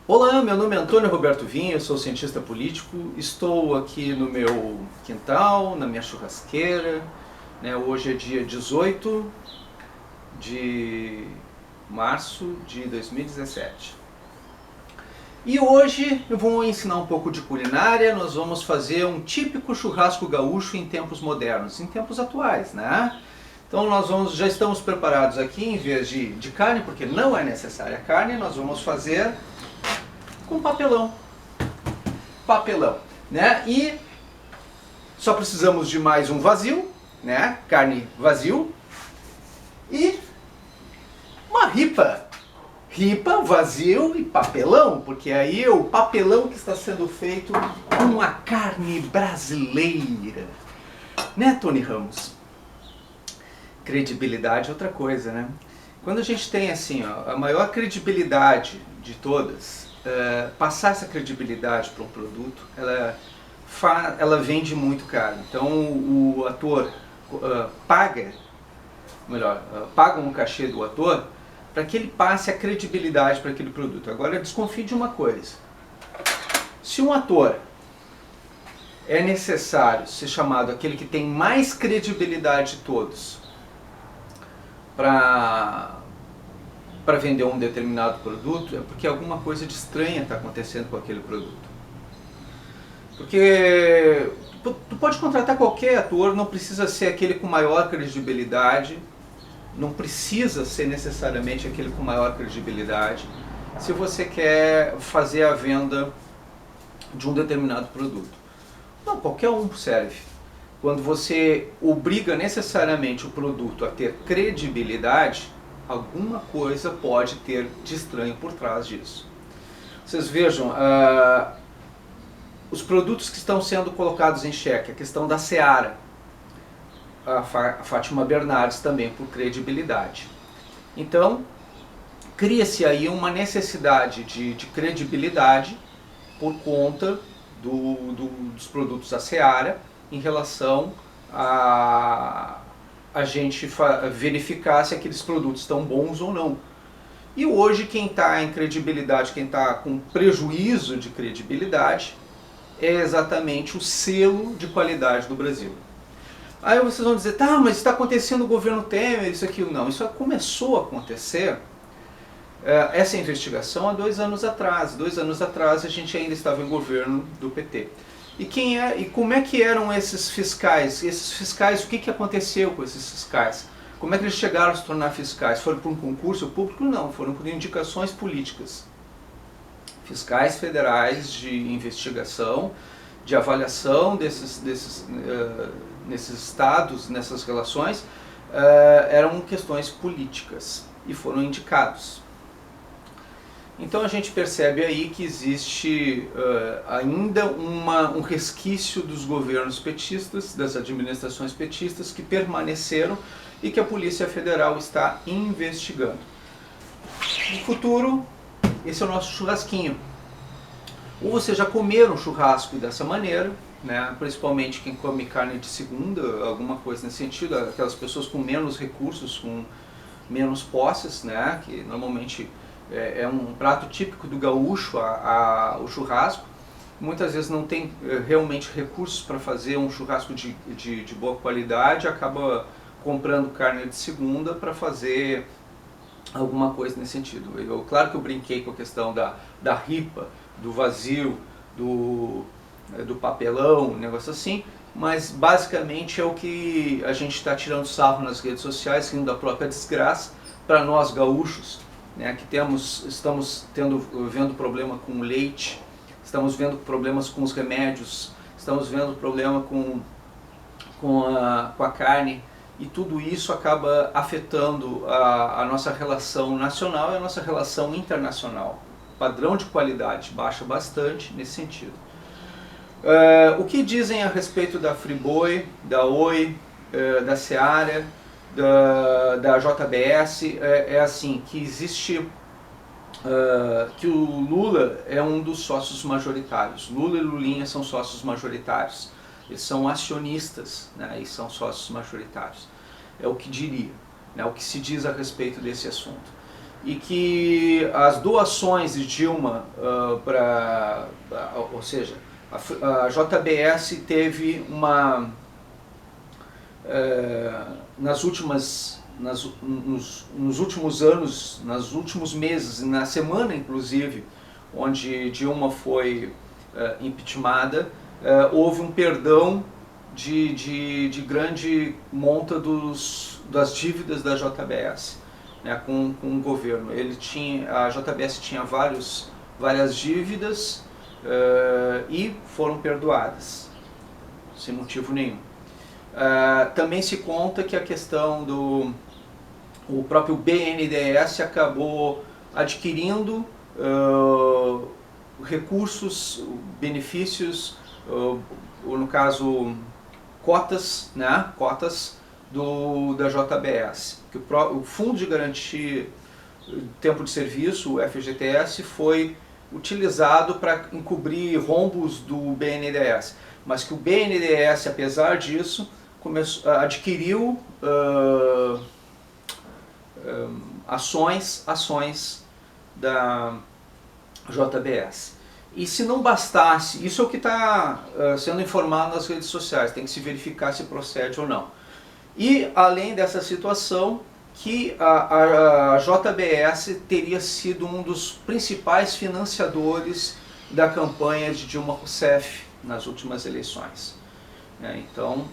Olá, meu nome é Antônio Roberto Vinha, eu sou cientista político, estou aqui no meu quintal, na minha churrasqueira, né? Hoje é dia 18 de março de 2017. E hoje eu vou ensinar um pouco de culinária, nós vamos fazer um típico churrasco gaúcho em tempos modernos, em tempos atuais, né? Então já estamos preparados aqui, em vez de carne, porque não é necessária carne, nós vamos fazer com papelão. Papelão, né? E só precisamos de mais um vazio, né? Carne vazio e uma ripa. Ripa, vazio e papelão, porque aí é o papelão que está sendo feito com a carne brasileira. Né, Tony Ramos? Credibilidade é outra coisa, né? Quando a gente tem assim, ó, a maior credibilidade de todas, passar essa credibilidade para um produto, ela vende muito caro. Então o ator paga um cachê do ator para que ele passe a credibilidade para aquele produto. Agora desconfie de uma coisa: se um ator é necessário ser chamado aquele que tem mais credibilidade de todos para vender um determinado produto, é porque alguma coisa de estranha está acontecendo com aquele produto. Porque tu pode contratar qualquer ator, não precisa ser aquele com maior credibilidade, não precisa ser necessariamente aquele com maior credibilidade, se você quer fazer a venda de um determinado produto. Não, qualquer um serve. Quando você obriga necessariamente o produto a ter credibilidade, alguma coisa pode ter de estranho por trás disso. Vocês vejam, os produtos que estão sendo colocados em xeque, a questão da Seara, a Fátima Bernardes também por credibilidade. Então, cria-se aí uma necessidade de credibilidade por conta dos produtos da Seara em relação a gente verificar se aqueles produtos estão bons ou não. E hoje quem está em credibilidade, quem está com prejuízo de credibilidade, é exatamente o selo de qualidade do Brasil. Aí vocês vão dizer, tá, mas está acontecendo no governo Temer, isso aqui. Não, isso começou a acontecer, essa investigação há 2 anos atrás. 2 anos atrás a gente ainda estava em governo do PT. E como é que eram esses fiscais? Esses fiscais, o que aconteceu com esses fiscais? Como é que eles chegaram a se tornar fiscais? Foram por um concurso público? Não, foram por indicações políticas. Fiscais federais de investigação, de avaliação nesses estados, nessas relações, eram questões políticas e foram indicados. Então a gente percebe aí que existe ainda um resquício dos governos petistas, das administrações petistas que permaneceram e que a Polícia Federal está investigando. No futuro, esse é o nosso churrasquinho. Ou vocês já comeram churrasco dessa maneira, né? Principalmente quem come carne de segunda, alguma coisa nesse sentido, aquelas pessoas com menos recursos, com menos posses, né? Que normalmente é um prato típico do gaúcho, o churrasco. Muitas vezes não tem realmente recursos para fazer um churrasco de boa qualidade, acaba comprando carne de segunda para fazer alguma coisa nesse sentido. Claro que eu brinquei com a questão da ripa, do vazio, do papelão, um negócio assim, mas basicamente é o que a gente está tirando sarro nas redes sociais, rindo da própria desgraça, para nós gaúchos, né, que estamos vendo problema com o leite, estamos vendo problemas com os remédios, estamos vendo problema com a carne, e tudo isso acaba afetando a nossa relação nacional e a nossa relação internacional. O padrão de qualidade baixa bastante nesse sentido. O que dizem a respeito da Friboi, da Oi, da Seara, da JBS, assim, que existe, que o Lula é um dos sócios majoritários. Lula e Lulinha são sócios majoritários. Eles são acionistas, né, e são sócios majoritários. É o que diria, né, o que se diz a respeito desse assunto. e que as doações de Dilma ou seja, a JBS teve uma nos últimos anos, nos últimos meses, na semana inclusive, onde Dilma foi impeachmentada, houve um perdão de grande monta das dívidas da JBS, né, com o governo. A JBS tinha várias dívidas e foram perdoadas, sem motivo nenhum. Também se conta que a questão o próprio BNDES acabou adquirindo recursos, benefícios, ou no caso cotas, né, cotas da JBS. Que o Fundo de Garantia de Tempo de Serviço, o FGTS, foi utilizado para encobrir rombos do BNDES, mas que o BNDES, apesar disso, adquiriu ações da JBS. E se não bastasse, isso é o que está sendo informado nas redes sociais, tem que se verificar se procede ou não. E além dessa situação, que a JBS teria sido um dos principais financiadores da campanha de Dilma Rousseff nas últimas eleições. Então,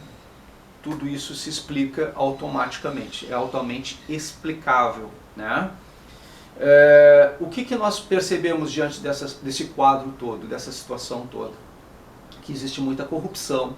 tudo isso se explica automaticamente, é altamente explicável, né? O que nós percebemos diante desse quadro todo, dessa situação toda? Que existe muita corrupção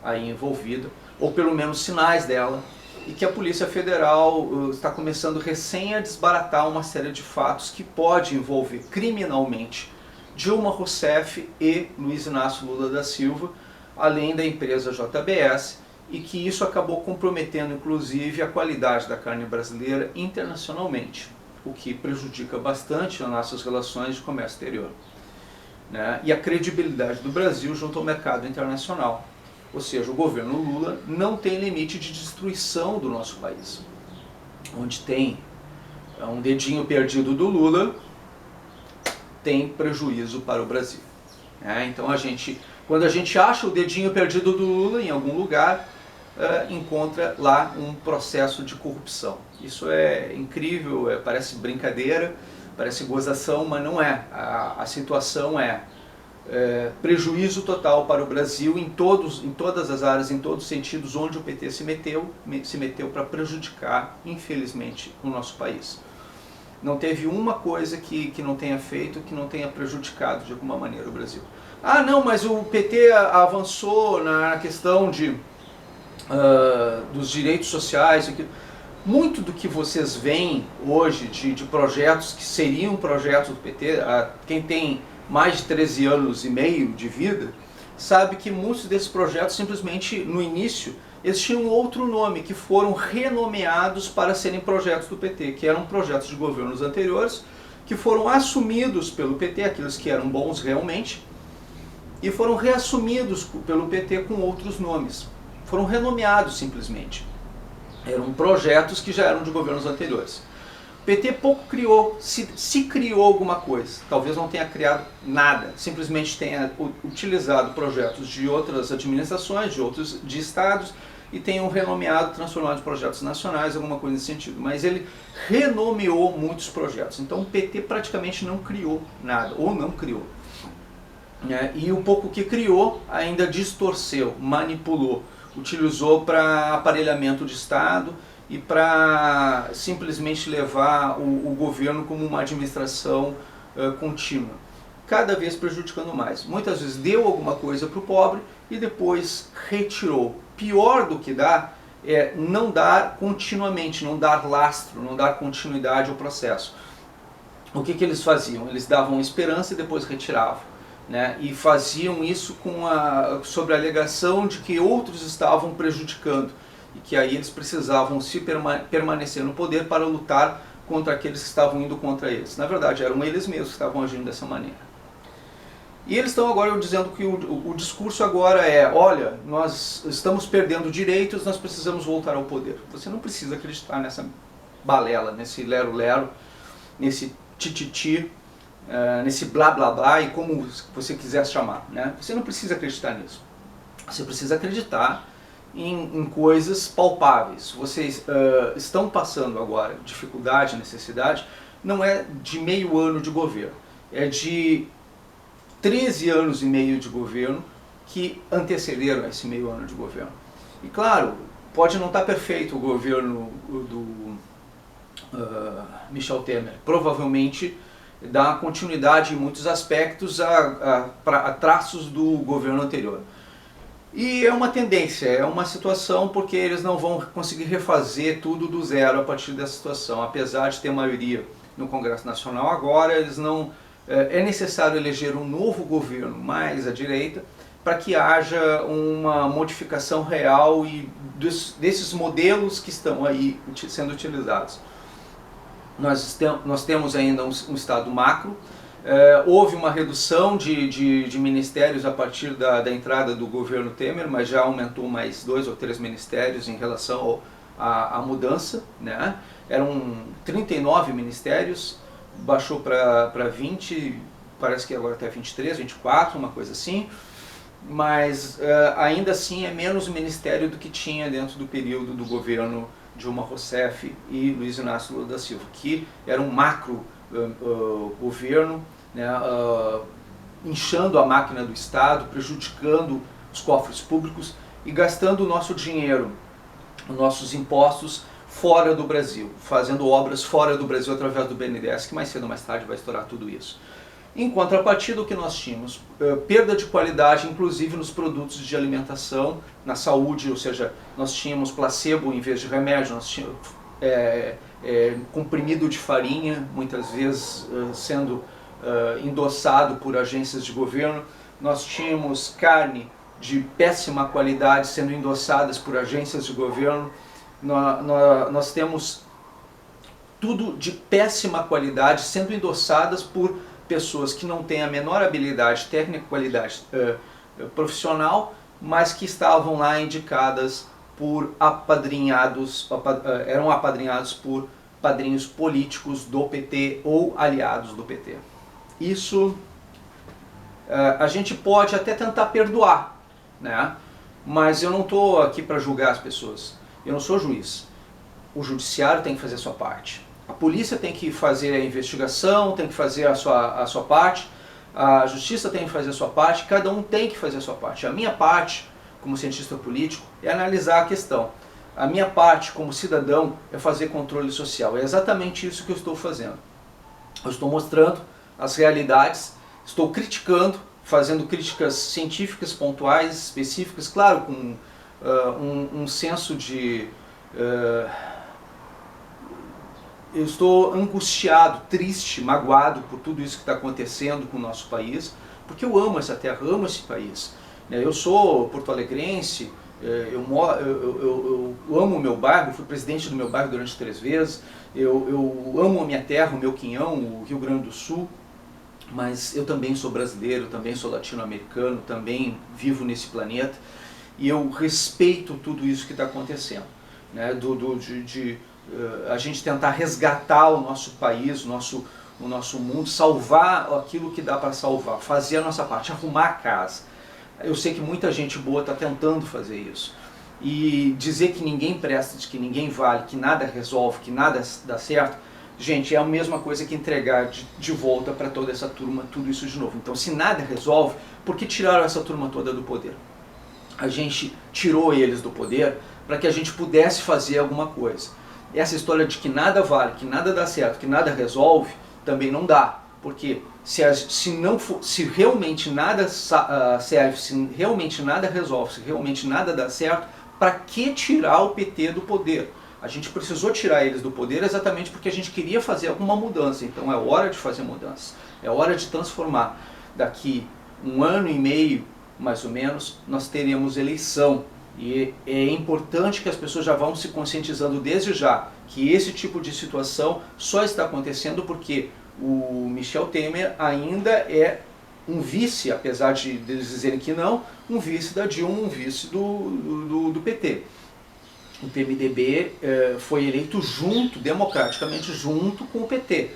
aí envolvida, ou pelo menos sinais dela, e que a Polícia Federal está começando recém a desbaratar uma série de fatos que pode envolver criminalmente Dilma Rousseff e Luiz Inácio Lula da Silva, além da empresa JBS, e que isso acabou comprometendo inclusive a qualidade da carne brasileira internacionalmente, o que prejudica bastante as nossas relações de comércio exterior, né? E a credibilidade do Brasil junto ao mercado internacional. Ou seja, o governo Lula não tem limite de destruição do nosso país. Onde tem um dedinho perdido do Lula, tem prejuízo para o Brasil. Então quando a gente acha o dedinho perdido do Lula em algum lugar, encontra lá um processo de corrupção. Isso é incrível, parece brincadeira, parece gozação, mas não é. A situação é prejuízo total para o Brasil em todas as áreas, em todos os sentidos onde o PT se meteu para prejudicar, infelizmente, o nosso país. Não teve uma coisa que não tenha feito, que não tenha prejudicado de alguma maneira o Brasil. Ah, não, mas o PT avançou na questão dos direitos sociais. Muito do que vocês veem hoje de projetos que seriam projetos do PT, quem tem mais de 13 anos e meio de vida, sabe que muitos desses projetos simplesmente no início eles tinham outro nome, que foram renomeados para serem projetos do PT, que eram projetos de governos anteriores, que foram assumidos pelo PT, aqueles que eram bons realmente, e foram reassumidos pelo PT com outros nomes. Foram renomeados simplesmente. Eram projetos que já eram de governos anteriores. O PT pouco criou, se criou alguma coisa, talvez não tenha criado nada, simplesmente tenha utilizado projetos de outras administrações, de estados, e tenham renomeado, transformado em projetos nacionais, alguma coisa nesse sentido. Mas ele renomeou muitos projetos, então o PT praticamente não criou nada, ou não criou. E o pouco que criou ainda distorceu, manipulou, utilizou para aparelhamento de Estado, e para simplesmente levar o governo como uma administração contínua, cada vez prejudicando mais. Muitas vezes deu alguma coisa para o pobre e depois retirou. Pior do que dar é não dar continuamente, não dar lastro, não dar continuidade ao processo. O que eles faziam? Eles davam esperança e depois retiravam, né? E faziam isso sob a alegação de que outros estavam prejudicando, e que aí eles precisavam permanecer no poder para lutar contra aqueles que estavam indo contra eles. Na verdade, eram eles mesmos que estavam agindo dessa maneira. E eles estão agora dizendo que o discurso agora é: olha, nós estamos perdendo direitos, nós precisamos voltar ao poder. Você não precisa acreditar nessa balela, nesse lero-lero, nesse tititi, nesse blá blá blá e como você quiser chamar, né? Você não precisa acreditar nisso. Você precisa acreditar em coisas palpáveis. Vocês estão passando agora dificuldade, necessidade, não é de meio ano de governo, é de 13 anos e meio de governo que antecederam esse meio ano de governo. E claro, pode não estar perfeito o governo do Michel Temer, provavelmente dá continuidade em muitos aspectos a traços do governo anterior. E é uma tendência, é uma situação porque eles não vão conseguir refazer tudo do zero a partir dessa situação. Apesar de ter maioria no Congresso Nacional agora, eles não, é necessário eleger um novo governo mais à direita para que haja uma modificação real e desses modelos que estão aí sendo utilizados. Nós temos ainda um Estado macro. Houve uma redução de ministérios a partir da entrada do governo Temer, mas já aumentou mais 2 ou 3 ministérios em relação à mudança, né? Eram 39 ministérios, baixou para 20, parece que agora até 23, 24, uma coisa assim, mas ainda assim é menos ministério do que tinha dentro do período do governo Dilma Rousseff e Luiz Inácio Lula da Silva, que era um macro governo, né, inchando a máquina do Estado, prejudicando os cofres públicos e gastando o nosso dinheiro, os nossos impostos fora do Brasil, fazendo obras fora do Brasil através do BNDES, que mais cedo ou mais tarde vai estourar tudo isso. Em contrapartida, o que nós tínhamos? Perda de qualidade, inclusive nos produtos de alimentação, na saúde, ou seja, nós tínhamos placebo em vez de remédio, nós tínhamos comprimido de farinha, muitas vezes sendo endossado por agências de governo, nós tínhamos carne de péssima qualidade sendo endossadas por agências de governo, nós temos tudo de péssima qualidade sendo endossadas por pessoas que não têm a menor habilidade técnica, qualidade profissional, mas que estavam lá indicadas por apadrinhados, eram apadrinhados por padrinhos políticos do PT ou aliados do PT. Isso a gente pode até tentar perdoar, né? Mas eu não estou aqui para julgar as pessoas, eu não sou juiz. O judiciário tem que fazer a sua parte. A polícia tem que fazer a investigação, tem que fazer a sua parte, a justiça tem que fazer a sua parte, cada um tem que fazer a sua parte. A minha parte, como cientista político, é analisar a questão. A minha parte, como cidadão, é fazer controle social. É exatamente isso que eu estou fazendo. Eu estou mostrando as realidades, estou criticando, fazendo críticas científicas, pontuais, específicas, claro, com um senso de... eu estou angustiado, triste, magoado por tudo isso que está acontecendo com o nosso país, porque eu amo essa terra, eu amo esse país. Eu sou porto-alegrense, eu amo o meu bairro, fui presidente do meu bairro durante 3 vezes, eu amo a minha terra, o meu quinhão, o Rio Grande do Sul, mas eu também sou brasileiro, também sou latino-americano, também vivo nesse planeta, e eu respeito tudo isso que está acontecendo, né? A gente tentar resgatar o nosso país, o nosso mundo, salvar aquilo que dá para salvar, fazer a nossa parte, arrumar a casa. Eu sei que muita gente boa está tentando fazer isso. E dizer que ninguém presta, que ninguém vale, que nada resolve, que nada dá certo, gente, é a mesma coisa que entregar de volta para toda essa turma tudo isso de novo. Então, se nada resolve, por que tiraram essa turma toda do poder? A gente tirou eles do poder para que a gente pudesse fazer alguma coisa. Essa história de que nada vale, que nada dá certo, que nada resolve, também não dá. Porque se realmente nada serve, se realmente nada resolve, se realmente nada dá certo, para que tirar o PT do poder? A gente precisou tirar eles do poder exatamente porque a gente queria fazer alguma mudança. Então é hora de fazer mudança, é hora de transformar. Daqui 1 ano e meio, mais ou menos, nós teremos eleição. E é importante que as pessoas já vão se conscientizando desde já que esse tipo de situação só está acontecendo porque o Michel Temer ainda é um vice, apesar de eles dizerem que não, um vice da Dilma, um vice do PT. O PMDB foi eleito democraticamente junto com o PT.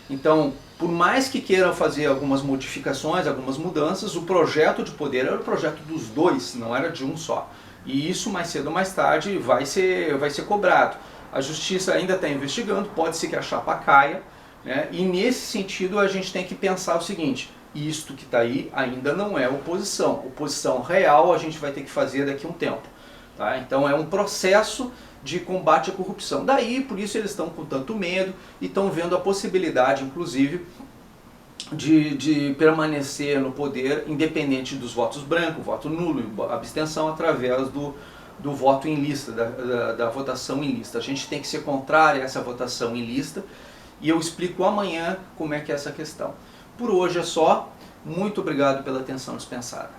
Então, por mais que queiram fazer algumas modificações, algumas mudanças, o projeto de poder era o projeto dos dois, não era de um só. E isso, mais cedo ou mais tarde, vai ser cobrado. A justiça ainda está investigando, pode ser que a chapa caia, né? E nesse sentido a gente tem que pensar o seguinte: isto que está aí ainda não é oposição. Oposição real a gente vai ter que fazer daqui a um tempo. Tá? Então é um processo de combate à corrupção. Daí, por isso eles estão com tanto medo e estão vendo a possibilidade, inclusive, de permanecer no poder independente dos votos brancos, voto nulo, abstenção através do voto em lista, da votação em lista. A gente tem que ser contrário a essa votação em lista e eu explico amanhã como é que é essa questão. Por hoje é só. Muito obrigado pela atenção dispensada.